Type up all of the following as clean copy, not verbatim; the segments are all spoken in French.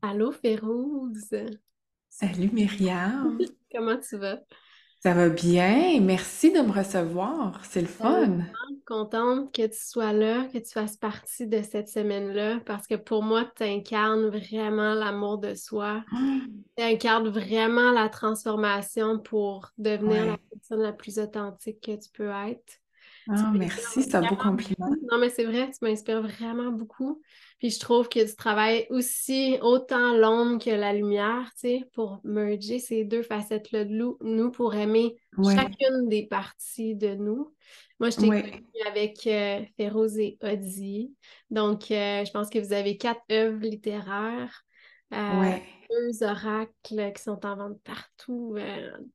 Allô, Férouz. Salut Myriam, Comment tu vas? ça va bien? Merci de me recevoir, c'est le Tellement fun. contente que tu sois là, que tu fasses partie de cette semaine-là, parce que pour moi, tu incarnes vraiment l'amour de soi. Mm. Tu incarnes vraiment la transformation pour devenir la Ouais. personne la plus authentique que tu peux être. Tu Ah, m'inspires merci, c'est un beau vraiment compliment. beaucoup. Non, mais c'est vrai, tu m'inspires vraiment beaucoup. Puis je trouve que tu travailles aussi autant l'ombre que la lumière, tu sais, pour merger ces deux facettes-là de nous, pour aimer Ouais, chacune des parties de nous. Moi, je t'ai ouais, connue avec Féroz et Audie. Donc, je pense que vous avez quatre œuvres littéraires. Euh, ouais, Deux oracles qui sont en vente partout,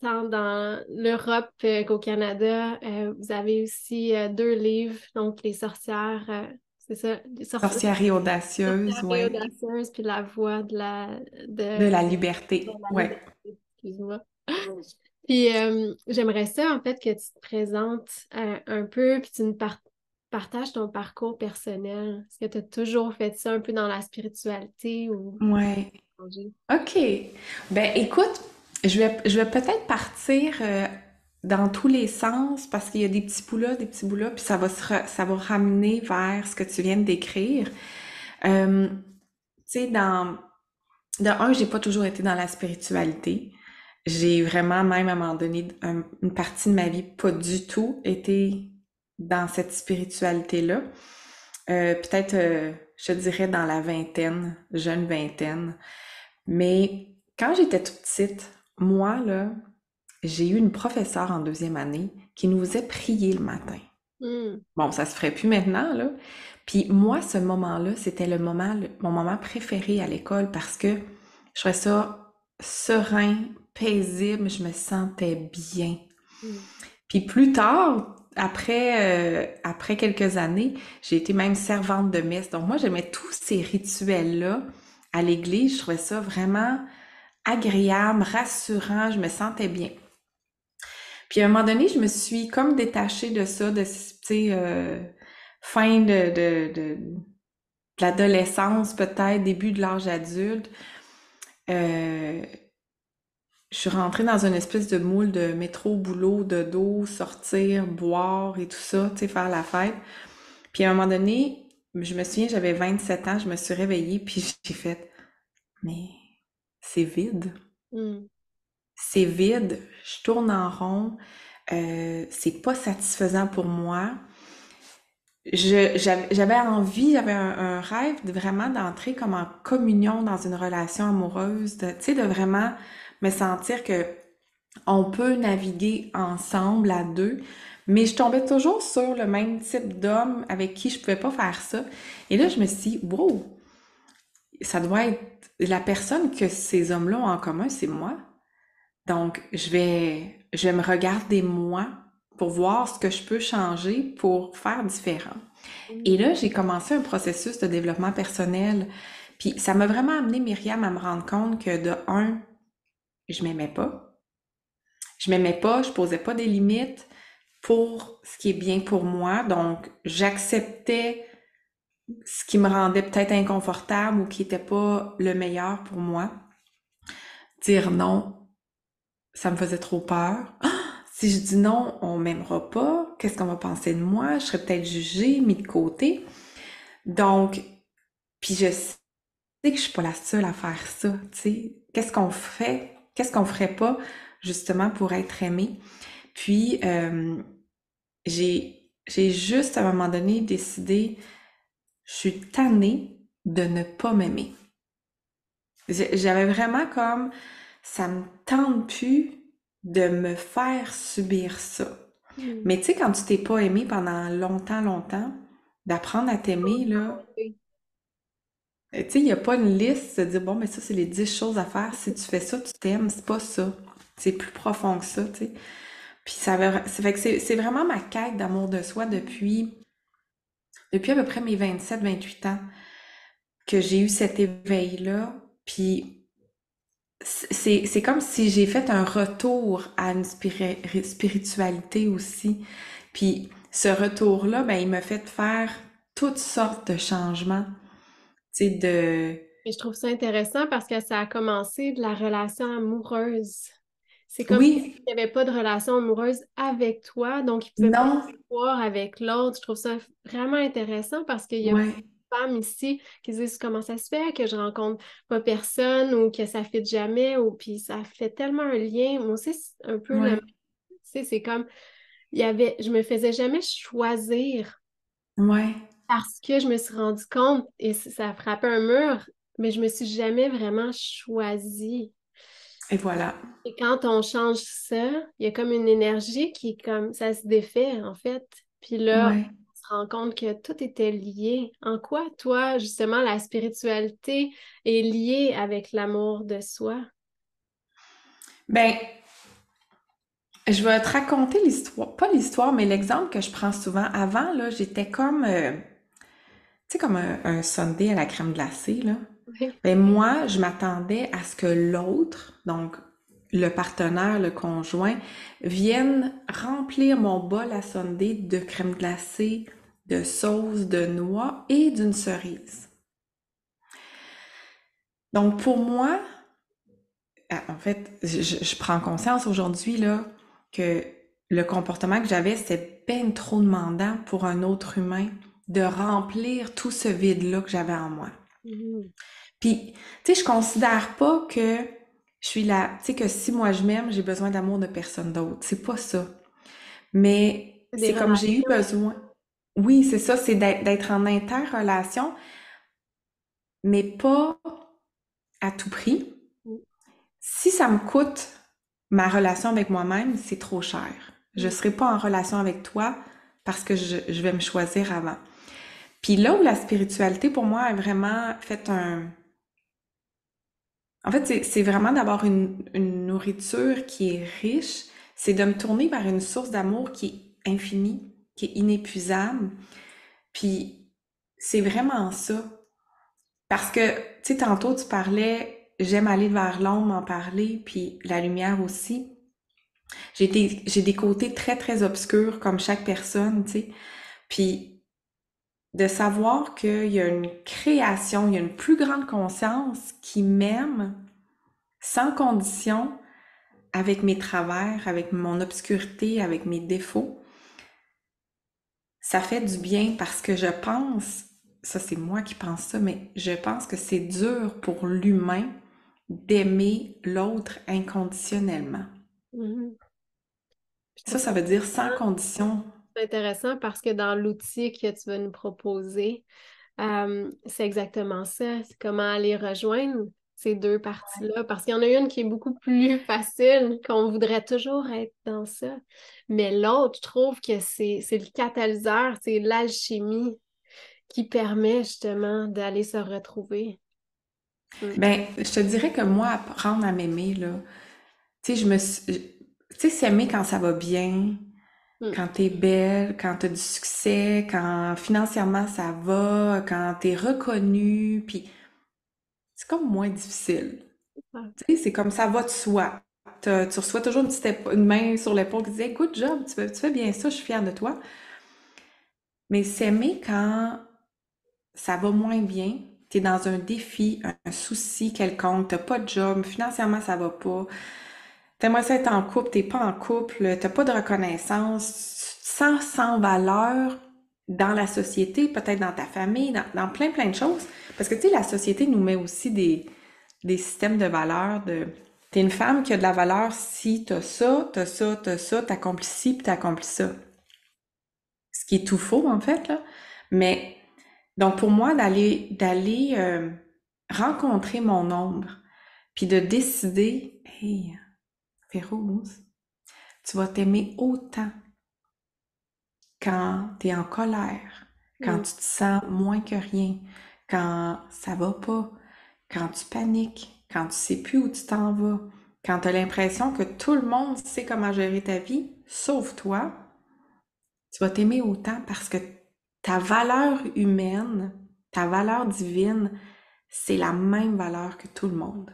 tant dans l'Europe qu'au Canada. Vous avez aussi deux livres, donc Les sorcières, c'est ça, sorcière et audacieuse, sorcières et ouais, audacieuses, puis La voix de de la de liberté, la ouais. liberté, excuse-moi. Puis j'aimerais ça, en fait, que tu te présentes un peu, puis tu nous partages ton parcours personnel. Est-ce que tu as toujours fait ça un peu dans la spiritualité ou Ouais. changé? OK. Ben écoute, je vais peut-être partir dans tous les sens parce qu'il y a des petits bouts là, puis ça va ramener vers ce que tu viens de décrire. Tu sais, de un, j'ai pas toujours été dans la spiritualité. J'ai vraiment, même à un moment donné, une partie de ma vie, pas du tout été dans cette spiritualité-là. Peut-être, je dirais dans la vingtaine, jeune vingtaine. Mais quand j'étais toute petite, moi, là, j'ai eu une professeure en deuxième année qui nous faisait prier le matin. Hmm. Bon, ça se ferait plus maintenant, là. Puis moi, ce moment-là, c'était mon moment préféré à l'école parce que je trouvais ça serein, paisible, je me sentais bien. Hmm. Puis plus tard, après quelques années, j'ai été même servante de messe. Donc moi, j'aimais tous ces rituels-là à l'église. Je trouvais ça vraiment agréable, rassurant, je me sentais bien. Puis à un moment donné, je me suis comme détachée de ça, tu sais, fin de l'adolescence, peut-être, début de l'âge adulte. Euh, je suis rentrée dans une espèce de moule de métro, boulot, dodo, sortir, boire et tout ça, tu sais, faire la fête. Puis à un moment donné, je me souviens, j'avais 27 ans, je me suis réveillée, puis j'ai fait, mais c'est vide. Hmm. C'est vide, je tourne en rond, c'est pas satisfaisant pour moi. J'avais envie, j'avais un rêve de vraiment d'entrer comme en communion dans une relation amoureuse, tu sais, de vraiment me sentir que on peut naviguer ensemble à deux, mais je tombais toujours sur le même type d'homme avec qui je pouvais pas faire ça. Et là, je me suis dit, wow, ça doit être la personne que ces hommes-là ont en commun, c'est moi. Donc, je vais me regarder moi pour voir ce que je peux changer pour faire différent. Et Hmm. là, j'ai commencé un processus de développement personnel. Puis ça m'a vraiment amené, Myriam, à me rendre compte que de un, je m'aimais pas. Je m'aimais pas, je posais pas des limites pour ce qui est bien pour moi. Donc, j'acceptais ce qui me rendait peut-être inconfortable ou qui était pas le meilleur pour moi. Dire non, ça me faisait trop peur. Si je dis non, on m'aimera pas. Qu'est-ce qu'on va penser de moi? Je serais peut-être jugée, mis de côté. Donc, puis je sais que je suis pas la seule à faire ça, tu sais. Qu'est-ce qu'on fait? Qu'est-ce qu'on ferait pas justement pour être aimé? Puis j'ai juste à un moment donné décidé, je suis tannée de ne pas m'aimer. J'avais vraiment comme ça me tente plus de me faire subir ça. Hmm. Mais tu sais, quand tu t'es pas aimé pendant longtemps, longtemps, d'apprendre à t'aimer, là, tu sais, il n'y a pas une liste de dire, bon, mais ça, c'est les 10 choses à faire. Si tu fais ça, tu t'aimes. C'est pas ça. C'est plus profond que ça, tu sais. Puis ça fait que c'est vraiment ma quête d'amour de soi depuis à peu près mes 27, 28 ans que j'ai eu cet éveil-là. Puis c'est comme si j'ai fait un retour à une spiritualité aussi. Puis ce retour-là, ben, il m'a fait faire toutes sortes de changements. Tu sais, Et je trouve ça intéressant parce que ça a commencé de la relation amoureuse. C'est comme s'il Oui, n'y avait pas de relation amoureuse avec toi, donc il ne pouvait pas non, voir avec l'autre. Je trouve ça vraiment intéressant parce qu'il y a beaucoup ouais, de femmes ici qui disent comment ça se fait que je rencontre pas personne ou que ça ne fit jamais ou puis ça fait tellement un lien. Moi aussi, c'est un peu le même. ouais, Tu sais, c'est comme je me faisais jamais choisir ouais, parce que je me suis rendu compte et ça a frappé un mur, mais je me suis jamais vraiment choisie. et voilà, Et quand on change ça, il y a comme une énergie qui est comme ça se défait en fait. Puis là, ouais. on se rend compte que tout était lié. En quoi, toi, justement, la spiritualité est liée avec l'amour de soi? Ben, je vais te raconter l'histoire, pas l'histoire, mais l'exemple que je prends souvent. Avant, là, j'étais comme, tu sais, comme un sundae à la crème glacée, là. Oui. Ben moi, je m'attendais à ce que l'autre, donc le partenaire, le conjoint, vienne remplir mon bol à sundae de crème glacée, de sauce, de noix et d'une cerise. Donc pour moi, en fait, je prends conscience aujourd'hui là que le comportement que j'avais, c'était ben trop demandant pour un autre humain de remplir tout ce vide-là que j'avais en moi. Mhm. Puis, tu sais, je considère pas que je suis là, tu sais, que si moi je m'aime, j'ai besoin d'amour de personne d'autre. C'est pas ça. Mais C'est des c'est comme j'ai eu relations. besoin. Oui, c'est ça, c'est d'être en interrelation, mais pas à tout prix. Si ça me coûte ma relation avec moi-même, c'est trop cher. Je Mhm. serai pas en relation avec toi parce que je vais me choisir avant. Puis là où la spiritualité, pour moi, a vraiment fait un... En fait, c'est vraiment d'avoir une nourriture qui est riche, c'est de me tourner vers une source d'amour qui est infinie, qui est inépuisable. Puis c'est vraiment ça. Parce que, tu sais, tantôt tu parlais, j'aime aller vers l'ombre, m'en parler, puis la lumière aussi. J'ai des côtés très, très obscurs, comme chaque personne, tu sais. Puis de savoir qu'il y a une création, il y a une plus grande conscience qui m'aime sans condition, avec mes travers, avec mon obscurité, avec mes défauts, ça fait du bien parce que je pense, ça c'est moi qui pense ça, mais je pense que c'est dur pour l'humain d'aimer l'autre inconditionnellement. Mhm. Je trouve Ça ça veut dire sans condition. intéressant parce que dans l'outil que tu vas nous proposer, c'est exactement ça. C'est comment aller rejoindre ces deux parties-là. Parce qu'il y en a une qui est beaucoup plus facile, qu'on voudrait toujours être dans ça. Mais l'autre, je trouve que c'est le catalyseur, c'est l'alchimie qui permet justement d'aller se retrouver. Mm. Ben, je te dirais que moi, apprendre à m'aimer, là, tu sais, tu sais, s'aimer quand ça va bien, Mm. quand t'es belle, quand t'as du succès, quand financièrement ça va, quand t'es reconnue, puis c'est comme moins difficile. Ah. Tu sais, c'est comme ça va de soi. Tu reçois toujours une main sur l'épaule qui dit Good job, tu fais bien ça, je suis fière de toi. Mais s'aimer quand ça va moins bien, t'es dans un défi, un souci quelconque, t'as pas de job, financièrement ça va pas, t'aimerais ça être en couple, t'es pas en couple, t'as pas de reconnaissance, tu te sens sans valeur dans la société, peut-être dans ta famille, dans plein plein de choses. Parce que tu sais, la société nous met aussi des systèmes de valeurs de t'es une femme qui a de la valeur si t'as ça, t'as ça, t'as ça, t'accomplis ci, puis t'accomplis ça. Ce qui est tout faux, en fait, là. Mais, donc pour moi, d'aller rencontrer mon ombre, puis de décider, hey, Féroce, tu vas t'aimer autant quand tu es en colère, quand Mm. tu te sens moins que rien, quand ça va pas, quand tu paniques, quand tu sais plus où tu t'en vas, quand tu as l'impression que tout le monde sait comment gérer ta vie, sauf toi, tu vas t'aimer autant parce que ta valeur humaine, ta valeur divine, c'est la même valeur que tout le monde.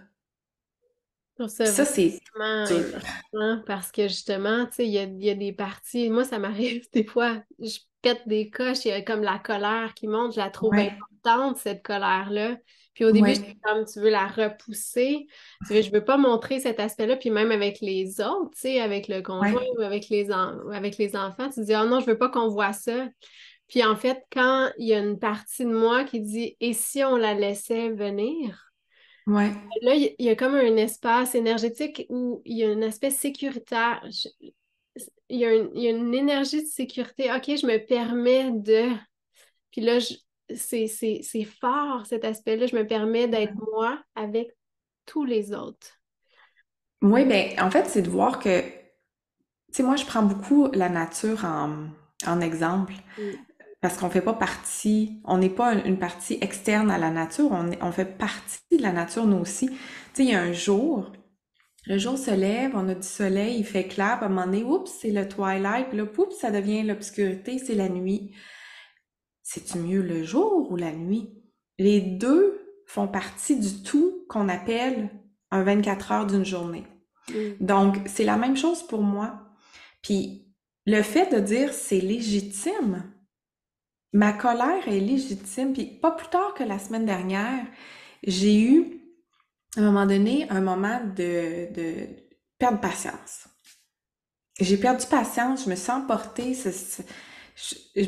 Je trouve ça Puis ça, c'est vraiment dur. intéressant parce que justement, tu sais, il y a des parties. Moi, ça m'arrive des fois, je pète des coches, il y a comme la colère qui monte, je la trouve Ouais, tente, cette colère-là. Puis au début, j'étais Ouais, comme, tu veux la repousser, je veux pas montrer cet aspect-là, puis même avec les autres, tu sais, avec le conjoint ouais, ou avec ou avec les enfants, tu te dis, oh non, je veux pas qu'on voit ça. Puis en fait, quand il y a une partie de moi qui dit, et si on la laissait venir? ouais. Là, il y a comme un espace énergétique où il y a un aspect sécuritaire. Il y a une énergie de sécurité. OK, je me permets de. Puis là, c'est fort cet aspect-là. Je me permets d'être moi avec tous les autres. Oui, ben, en fait, c'est de voir que, tu sais, moi, je prends beaucoup la nature en exemple, Mm. parce qu'on fait pas partie, on n'est pas une partie externe à la nature, on fait partie de la nature, nous aussi. Tu sais, il y a un jour, le jour se lève, on a du soleil, il fait clair, puis à un moment donné, oups, c'est le twilight, puis là, oups, ça devient l'obscurité, c'est la nuit. C'est-tu mieux le jour ou la nuit? Les deux font partie du tout qu'on appelle un 24 heures d'une journée. Mm. Donc, c'est la même chose pour moi. Puis, le fait de dire c'est légitime, ma colère est légitime. Puis, pas plus tard que la semaine dernière, j'ai eu, à un moment donné, un moment de perdre patience. J'ai perdu patience, je me sens portée.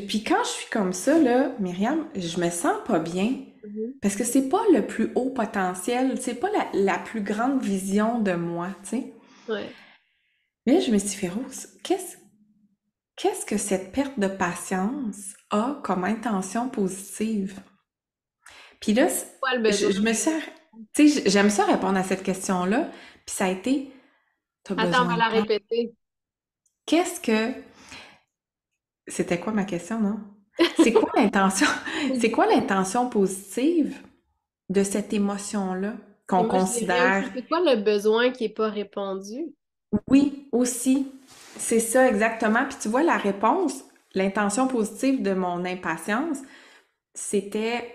Puis quand je suis comme ça, là, Myriam, je me sens pas bien. Mhm. Parce que c'est pas le plus haut potentiel, c'est pas la plus grande vision de moi, tu sais. Ouais. Mais là, je me suis fait, Rose, qu'est-ce que cette perte de patience a comme intention positive? Puis là, Quoi le besoin? je me suis, tu sais, j'aime ça répondre à cette question-là. Puis ça a été, t'as Attends, on besoin va de la temps. répéter. Qu'est-ce que C'était quoi ma question, non? C'est quoi l'intention, c'est quoi l'intention positive de cette émotion-là Et qu'on moi, je dirais considère? aussi, c'est quoi le besoin qui n'est pas répondu? Oui, aussi. C'est ça exactement. Puis tu vois, la réponse, l'intention positive de mon impatience, c'était,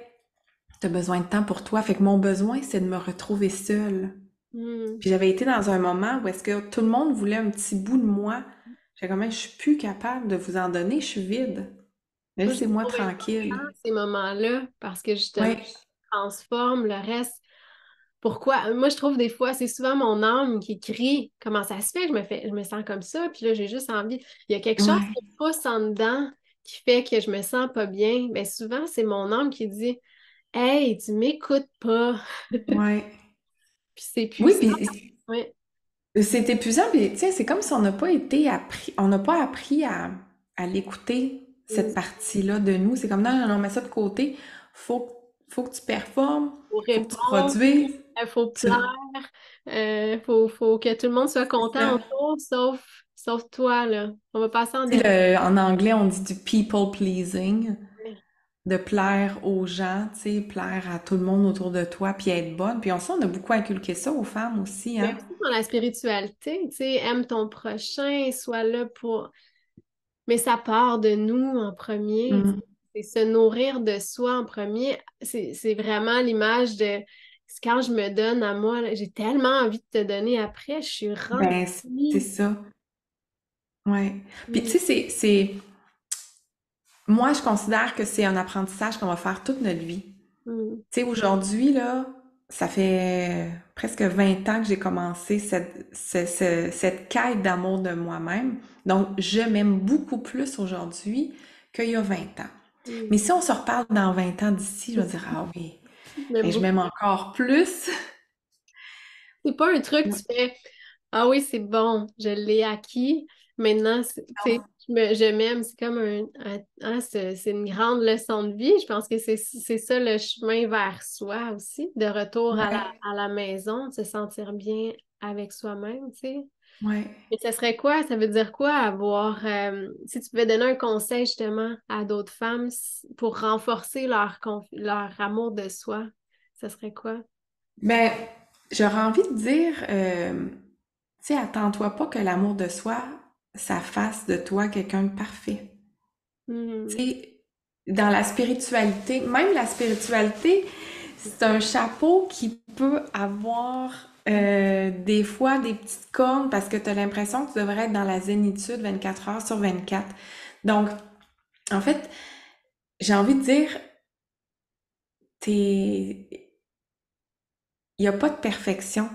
t'as besoin de temps pour toi. Fait que mon besoin, c'est de me retrouver seule. Hmm. Puis j'avais été dans un moment où est-ce que tout le monde voulait un petit bout de moi. J'étais comme, je suis plus capable de vous en donner, je suis vide. Moi, je Laissez-moi trouve tranquille. important ces moments-là parce que justement, Ouais, transforme le reste. Pourquoi? Moi, je trouve des fois, c'est souvent mon âme qui crie comment ça se fait que je me sens comme ça, puis là, j'ai juste envie. Il y a quelque chose ouais, qui pousse en dedans qui fait que je me sens pas bien. Mais souvent, c'est mon âme qui dit, hey, tu m'écoutes pas. ouais. Puis c'est Oui, puissant. puis Ouais. c'est épuisant, puis tu sais, c'est comme si on n'a pas été appris, on n'a pas appris à l'écouter, cette Mm. partie-là de nous. C'est comme, non, non, non, mets ça de côté. Faut, faut que tu performes, Faut faut que tu répondre, produises. il faut Tu, plaire, faut que tout le monde soit content là, autour, sauf toi, là. On va passer en tu dernier. sais, en anglais, on dit du people pleasing, de plaire aux gens, tu sais, plaire à tout le monde autour de toi, puis être bonne. Puis on a beaucoup inculqué ça aux femmes aussi, Mais hein? aussi dans la spiritualité, tu sais, aime ton prochain, sois là pour. Mais ça part de nous en premier. Mm. C'est se nourrir de soi en premier. C'est vraiment l'image de c'est quand je me donne à moi, là, j'ai tellement envie de te donner après, je suis Ben, c'est remplie. ça. Ouais. Puis tu Mm, sais, moi, je considère que c'est un apprentissage qu'on va faire toute notre vie. mm, Tu sais, aujourd'hui, là, ça fait presque 20 ans que j'ai commencé cette quête d'amour de moi-même. Donc, je m'aime beaucoup plus aujourd'hui qu'il y a 20 ans. mm. Mais si on se reparle dans 20 ans d'ici, je vais dire, ah oui, J'aime ben, je beaucoup. m'aime encore plus. C'est pas un truc, tu fais ah oui, c'est bon, je l'ai acquis. Maintenant, tu sais, je m'aime, c'est comme c'est une grande leçon de vie. Je pense que c'est ça le chemin vers soi aussi, de retour à Ouais, à la maison, de se sentir bien avec soi-même, tu sais. ouais. Et ça serait quoi? Ça veut dire quoi avoir, si tu pouvais donner un conseil justement à d'autres femmes pour renforcer leur amour de soi, ça serait quoi? Ben, j'aurais envie de dire, tu sais, attends-toi pas que l'amour de soi, ça fasse de toi quelqu'un de parfait. Tu Hmm. sais, dans la spiritualité, même la spiritualité, c'est un chapeau qui peut avoir des fois des petites cornes parce que tu as l'impression que tu devrais être dans la zénitude 24 heures sur 24. Donc, en fait, j'ai envie de dire, il n'y a pas de perfection.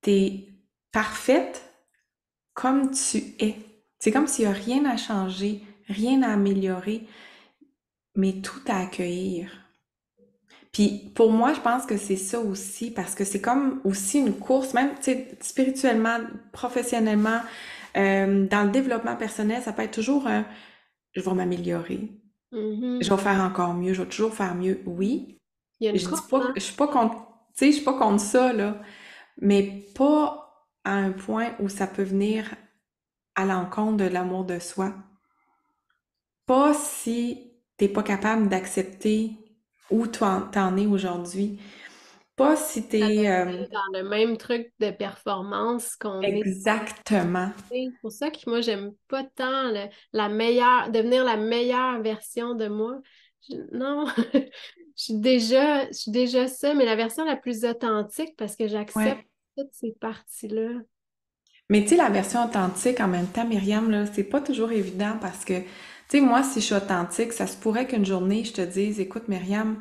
T'es parfaite comme tu es. C'est comme s'il n'y a rien à changer, rien à améliorer, mais tout à accueillir. Puis pour moi, je pense que c'est ça aussi, parce que c'est comme aussi une course, même tu sais, spirituellement, professionnellement, dans le développement personnel, ça peut être toujours un je vais m'améliorer, je Mhm. vais faire encore mieux, je vais toujours faire mieux. Oui, Il y a une je dis course, pas, hein? je suis pas contre, tu sais, je suis pas contre ça, là, mais pas à un point où ça peut venir à l'encontre de l'amour de soi. Pas si t'es pas capable d'accepter où t'en es aujourd'hui. Pas si Ça t'es... devient dans le même truc de performance qu'on est. exactement. C'est pour ça que moi, j'aime pas tant la meilleure, devenir la meilleure version de moi. Non, je suis déjà ça, mais la version la plus authentique parce que j'accepte Ouais. toutes ces parties-là. Mais tu sais, la version authentique, en même temps, Myriam, là, c'est pas toujours évident parce que, tu sais, moi, si je suis authentique, ça se pourrait qu'une journée, je te dise, écoute, Myriam,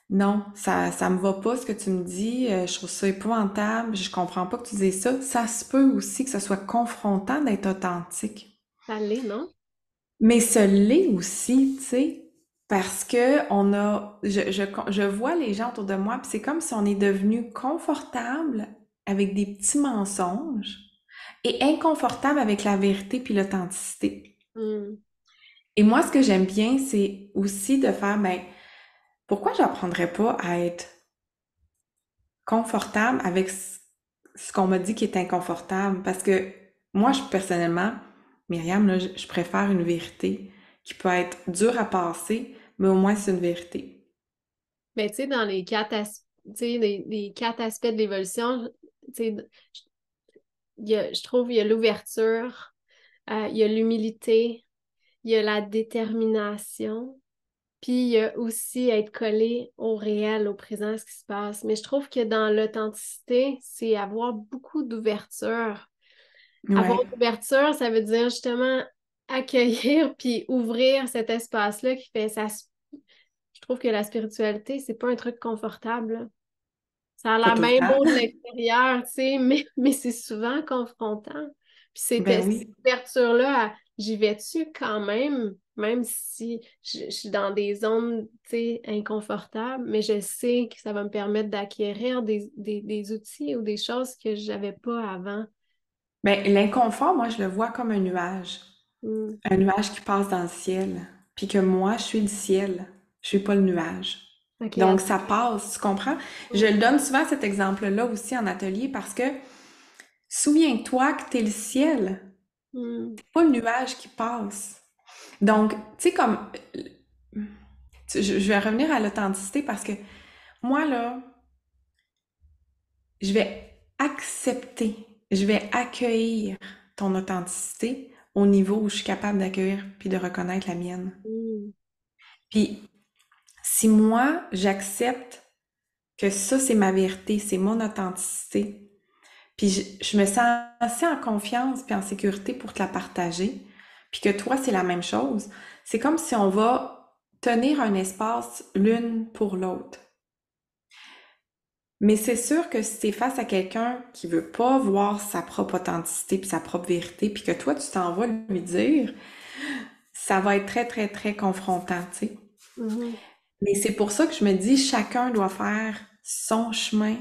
non, ça me va pas ce que tu me dis, je trouve ça épouvantable, je comprends pas que tu dises ça. Ça se peut aussi que ce soit confrontant d'être authentique. Ça l'est, non? Mais ce l'est aussi, tu sais, parce que je vois les gens autour de moi, puis c'est comme si on est devenu confortable avec des petits mensonges et inconfortable avec la vérité puis l'authenticité. Hmm. Et moi, ce que j'aime bien, c'est aussi de faire, ben, pourquoi j'apprendrais pas à être confortable avec ce qu'on m'a dit qui est inconfortable? Parce que moi, personnellement, Myriam, là, je préfère une vérité qui peut être dure à passer, mais au moins c'est une vérité. Mais tu sais, dans les tu sais, les quatre aspects de l'évolution, tu sais, je trouve il y a l'ouverture, il y a l'humilité, il y a la détermination. Puis il y a aussi être collé au réel, au présent, à ce qui se passe. Mais je trouve que dans l'authenticité, c'est avoir beaucoup d'ouverture. Avoir Ouais, d'ouverture, ça veut dire justement accueillir puis ouvrir cet espace-là qui fait ça. Je trouve que la spiritualité, c'est pas un truc confortable, là. Ça a pas l'air tout le bien temps. beau de l'extérieur, tu sais, mais c'est souvent confrontant. Puis Ben cette oui. ouverture-là, j'y vais-tu quand même, même si je suis dans des zones, tu sais, inconfortables, mais je sais que ça va me permettre d'acquérir des outils ou des choses que j'avais pas avant. Ben, l'inconfort, moi, je le vois comme un nuage. Hmm. Un nuage qui passe dans le ciel. Puis que moi, je suis le ciel. Je suis pas le nuage. OK, Donc, ça passe, tu comprends? Je le donne souvent cet exemple-là aussi en atelier parce que souviens-toi que t'es le ciel, hmm. pas le nuage qui passe. Donc, tu sais, comme, je vais revenir à l'authenticité parce que moi, là, je vais accepter, je vais accueillir ton authenticité au niveau où je suis capable d'accueillir puis de reconnaître la mienne. Hmm. Puis, si moi, j'accepte que ça, c'est ma vérité, c'est mon authenticité, puis je me sens assez en confiance puis en sécurité pour te la partager, puis que toi, c'est la même chose, c'est comme si on va tenir un espace l'une pour l'autre. Mais c'est sûr que si t'es face à quelqu'un qui veut pas voir sa propre authenticité puis sa propre vérité, puis que toi, tu t'en vas lui dire, ça va être très, très, très confrontant, tu sais. Mhm. Mais c'est pour ça que je me dis, chacun doit faire son chemin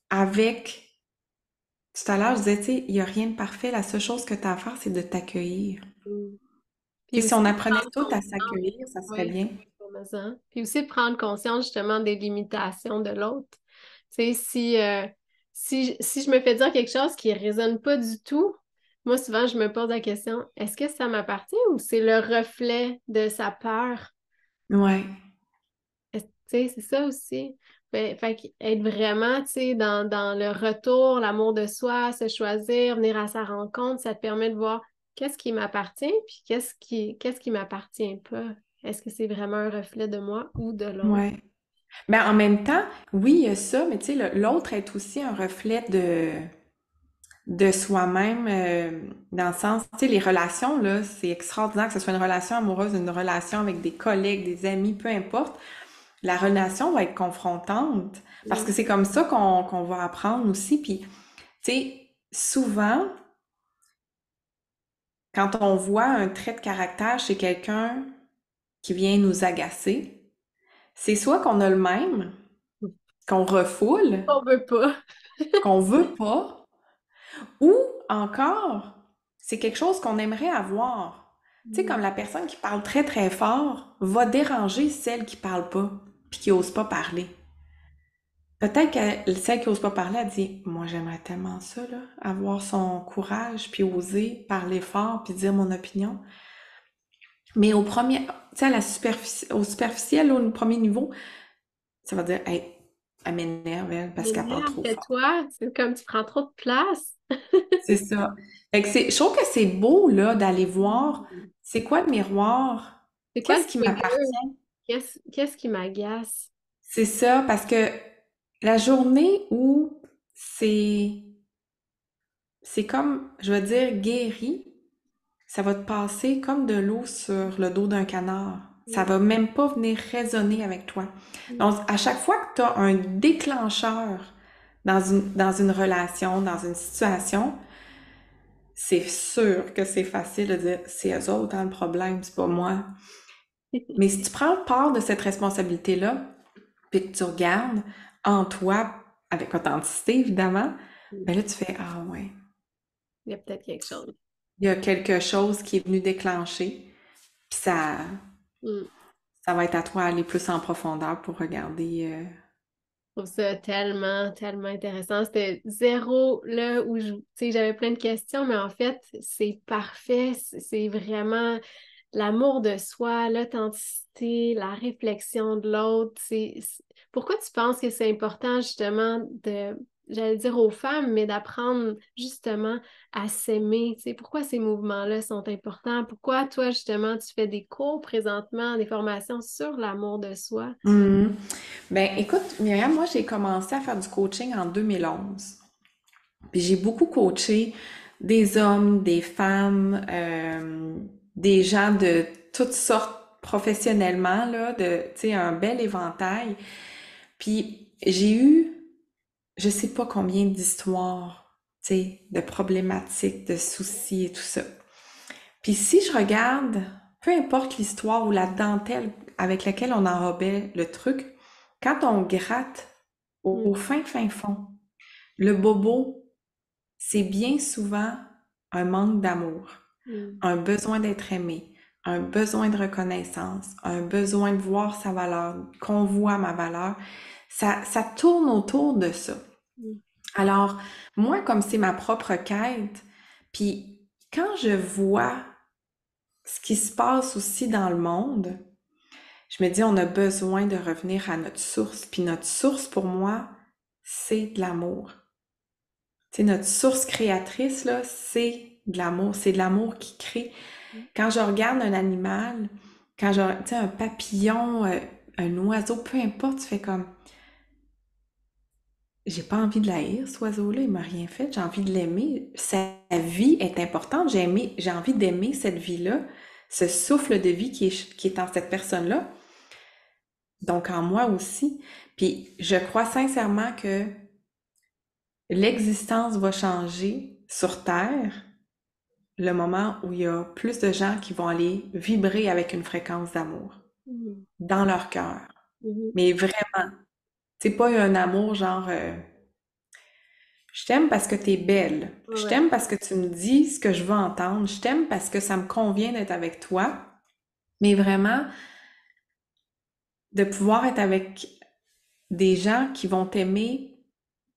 avec... Tout à l'heure, je disais, tu sais, il y a rien de parfait. La seule chose que tu as à faire, c'est de t'accueillir. Hmm. Tu Puis sais, si aussi on de apprenait prendre tout à conscience. s'accueillir, ça serait Oui, bien. ça. Puis aussi de prendre conscience justement des limitations de l'autre. Tu sais, si je me fais dire quelque chose qui ne résonne pas du tout, moi souvent je me pose la question, est-ce que ça m'appartient ou c'est le reflet de sa peur? Ouais, Tu sais, c'est ça aussi. Fait être vraiment, tu sais, dans le retour, l'amour de soi, se choisir, venir à sa rencontre, ça te permet de voir qu'est-ce qui m'appartient, puis qu'est-ce qui m'appartient pas. Est-ce que c'est vraiment un reflet de moi ou de l'autre? ouais. Mais en même temps, oui, il y a ça, mais tu sais, l'autre est aussi un reflet de soi-même, dans le sens, tu sais, les relations, là, c'est extraordinaire que ce soit une relation amoureuse, une relation avec des collègues, des amis, peu importe. la relation va être confrontante parce que Mm. c'est comme ça qu'on va apprendre aussi. Puis, tu sais, souvent, quand on voit un trait de caractère chez quelqu'un qui vient nous agacer, c'est soit qu'on a le même, qu'on refoule, On veut pas. qu'on veut pas, ou encore, c'est quelque chose qu'on aimerait avoir. Tu sais, Mm. comme la personne qui parle très très fort va déranger celle qui parle pas, puis qui ose pas parler. Peut-être que celle qui ose pas parler, elle dit, moi j'aimerais tellement ça, là, avoir son courage, puis oser parler fort, puis dire mon opinion. Mais au premier, tu sais, à la superficie, au superficiel, au premier niveau, ça va dire, hey, elle m'énerve, elle, parce Mais qu'elle parle merde, trop fort. tais-toi, c'est comme tu prends trop de place. C'est ça. Fait que je trouve que c'est beau, là, d'aller voir, c'est quoi le miroir? C'est quoi le Qu'est-ce qui trigger? m'appartient? Qu'est-ce qui m'agace? C'est ça, parce que la journée où c'est, c'est comme, je veux dire, guéri, ça va te passer comme de l'eau sur le dos d'un canard. Ça Mm. va même pas venir résonner avec toi. Mm. Donc, à chaque fois que tu as un déclencheur dans une relation, dans une situation, c'est sûr que c'est facile de dire c'est eux autres, hein, le problème, c'est pas moi. Mais si tu prends part de cette responsabilité-là, puis que tu regardes en toi, avec authenticité évidemment, ben là tu fais ah ouais, Il y a peut-être quelque chose. il y a quelque chose qui est venu déclencher, puis Mm. ça va être à toi d'aller plus en profondeur pour regarder. Je trouve ça tellement, tellement intéressant. C'était zéro là où tu sais, j'avais plein de questions, mais en fait, c'est parfait. C'est vraiment l'amour de soi, l'authenticité, la réflexion de l'autre. Pourquoi tu penses que c'est important justement de, j'allais dire aux femmes, mais d'apprendre justement à s'aimer? Tu sais, pourquoi ces mouvements-là sont importants? Pourquoi toi, justement, tu fais des cours présentement, des formations sur l'amour de soi? Mhm. Ben écoute, Myriam, moi j'ai commencé à faire du coaching en 2011. Puis j'ai beaucoup coaché des hommes, des femmes, des gens de toutes sortes professionnellement, là, tu sais, un bel éventail. Puis j'ai eu, je sais pas combien d'histoires, tu sais, de problématiques, de soucis et tout ça. Puis si je regarde, peu importe l'histoire ou la dentelle avec laquelle on enrobait le truc, quand on gratte au Mm. fin, fin fond, le bobo, c'est bien souvent un manque d'amour, Mm. un besoin d'être aimé, un besoin de reconnaissance, un besoin de voir sa valeur, qu'on voit ma valeur. Ça tourne autour de ça. Mm. Alors, moi, comme c'est ma propre quête, puis quand je vois ce qui se passe aussi dans le monde, je me dis, on a besoin de revenir à notre source. Puis notre source, pour moi, c'est de l'amour. Tu sais, notre source créatrice, là, c'est de l'amour. C'est de l'amour qui crée. Quand je regarde un animal, quand je, tu sais, un papillon, un oiseau, peu importe, tu fais comme, j'ai pas envie de l'haïr, cet oiseau-là, il m'a rien fait, j'ai envie de l'aimer. Sa vie est importante, j'ai envie d'aimer cette vie-là, ce souffle de vie qui est en cette personne-là, donc en moi aussi. Puis je crois sincèrement que l'existence va changer sur Terre le moment où il y a plus de gens qui vont aller vibrer avec une fréquence d'amour Mm. dans leur cœur. Mhm. Mais vraiment, c'est pas un amour genre je t'aime parce que t'es belle, je Ouais. t'aime parce que tu me dis ce que je veux entendre, je t'aime parce que ça me convient d'être avec toi, mais vraiment de pouvoir être avec des gens qui vont t'aimer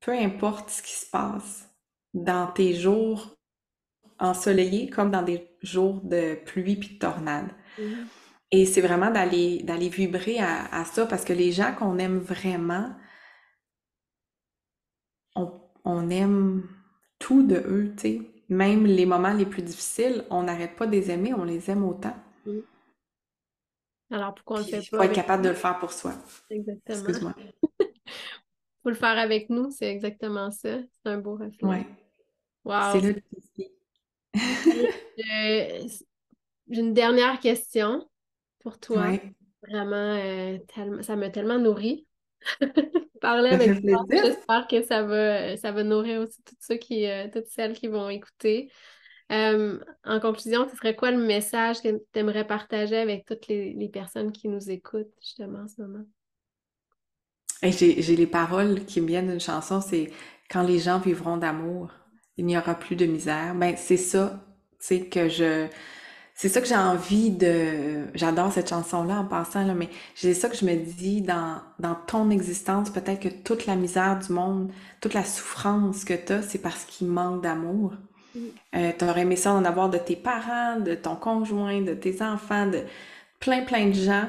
peu importe ce qui se passe dans tes jours ensoleillés comme dans des jours de pluie puis de tornade. Mhm. Et c'est vraiment d'aller vibrer à ça parce que les gens qu'on aime vraiment, on aime tout de eux, tu sais. Même les moments les plus difficiles, on n'arrête pas de les aimer, on les aime autant. Mhm. Alors pourquoi on le Puis fait il pas faut être avec capable de nous? le faire pour soi. Exactement. Excuse-moi. Faut le faire avec nous, c'est exactement ça. C'est un beau reflet. Ouais, c'est Wow. là le défi. Puis, j'ai une dernière question pour toi. Ouais. Vraiment, ça m'a tellement nourri. Parler Ça avec fait toi. plaisir. J'espère que ça va nourrir aussi toutes celles qui vont écouter. En conclusion, ce serait quoi le message que tu aimerais partager avec toutes les personnes qui nous écoutent justement en ce moment? Et j'ai les paroles qui me viennent d'une chanson, c'est quand les gens vivront d'amour, il n'y aura plus de misère. Ben, c'est ça, tu sais, c'est ça que j'ai envie j'adore cette chanson-là en passant, là, mais j'ai ça que je me dis dans ton existence, peut-être que toute la misère du monde, toute la souffrance que t'as, c'est parce qu'il manque d'amour. Mm. T'aurais aimé ça en avoir de tes parents, de ton conjoint, de tes enfants, de plein de gens.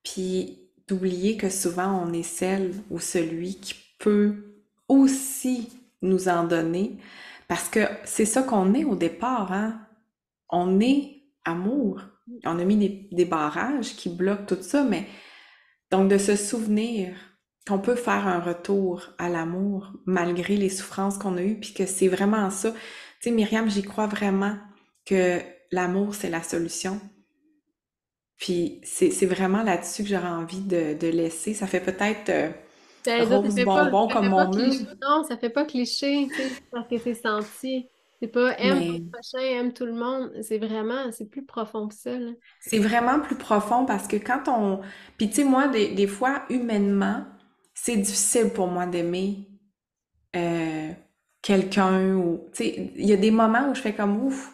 Puis d'oublier que souvent on est celle ou celui qui peut aussi nous en donner. Parce que c'est ça qu'on est au départ, hein? On est amour. On a mis des barrages qui bloquent tout ça, mais donc de se souvenir qu'on peut faire un retour à l'amour malgré les souffrances qu'on a eues, puis que c'est vraiment ça. Tu sais, Myriam, j'y crois vraiment que l'amour, c'est la solution. Puis c'est vraiment là-dessus que j'aurais envie de laisser. Ça fait peut-être Ben, ça rose bonbon ça comme fait pas mon mur, cliché. Non, ça fait pas cliché, tu sais, parce que c'est senti. C'est pas aime ton mais prochain, aime tout le monde. C'est vraiment, c'est plus profond que ça, là. c'est vraiment plus profond parce que quand on... Puis tu sais, moi, des fois, humainement, c'est difficile pour moi d'aimer euh, quelqu'un ou... Tu sais, il y a des moments où je fais comme ouf,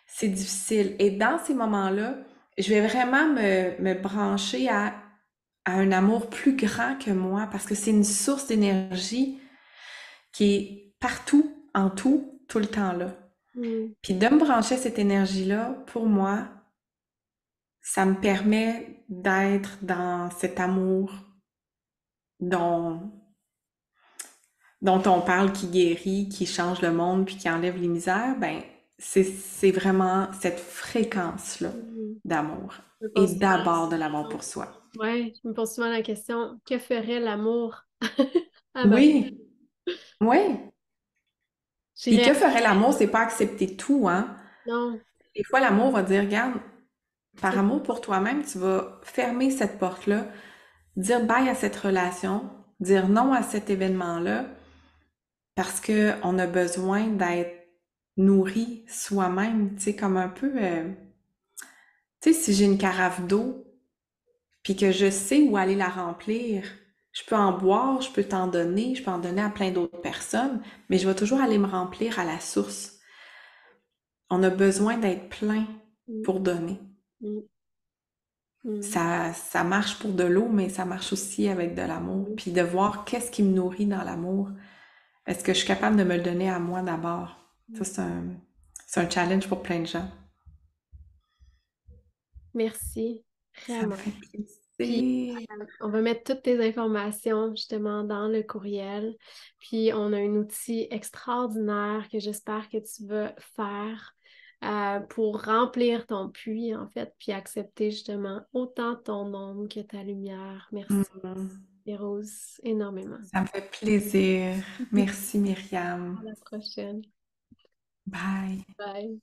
c'est difficile. Et dans ces moments-là, je vais vraiment me brancher à un amour plus grand que moi parce que c'est une source d'énergie qui est partout, en tout, tout le temps là. Mm. Puis de me brancher à cette énergie-là, pour moi, ça me permet d'être dans cet amour dont, dont on parle, qui guérit, qui change le monde, puis qui enlève les misères. Ben, c'est vraiment cette fréquence-là Mm. d'amour. Je me Et pose souvent la d'abord de l'amour question. pour soi. Ouais, je me pose souvent la question, que ferait l'amour à ma... Oui, oui. Puis J'irais, que ferait l'amour, c'est pas accepter tout, hein? non. Des fois, l'amour va dire, regarde, par c'est- amour pour toi-même, tu vas fermer cette porte-là, dire bye à cette relation, dire non à cet événement-là, parce que on a besoin d'être nourri soi-même, tu sais, comme un peu, tu sais, si j'ai une carafe d'eau, puis que je sais où aller la remplir, je peux en boire, je peux t'en donner, je peux en donner à plein d'autres personnes, mais je vais toujours aller me remplir à la source. On a besoin d'être plein Mm, pour donner. mm, mm, Ça marche pour de l'eau, mais ça marche aussi avec de l'amour. mm. Puis de voir qu'est-ce qui me nourrit dans l'amour. Est-ce que je suis capable de me le donner à moi d'abord? Ça, c'est un challenge pour plein de gens. Merci, Ça me vraiment. fait Puis, plaisir. on va mettre toutes tes informations justement dans le courriel. Puis, on a un outil extraordinaire que j'espère que tu vas faire pour remplir ton puits, en fait, puis accepter justement autant ton ombre que ta lumière. Merci, Mhm. Rose, énormément. Ça me fait plaisir. Merci À Myriam. la prochaine. Bye. Bye.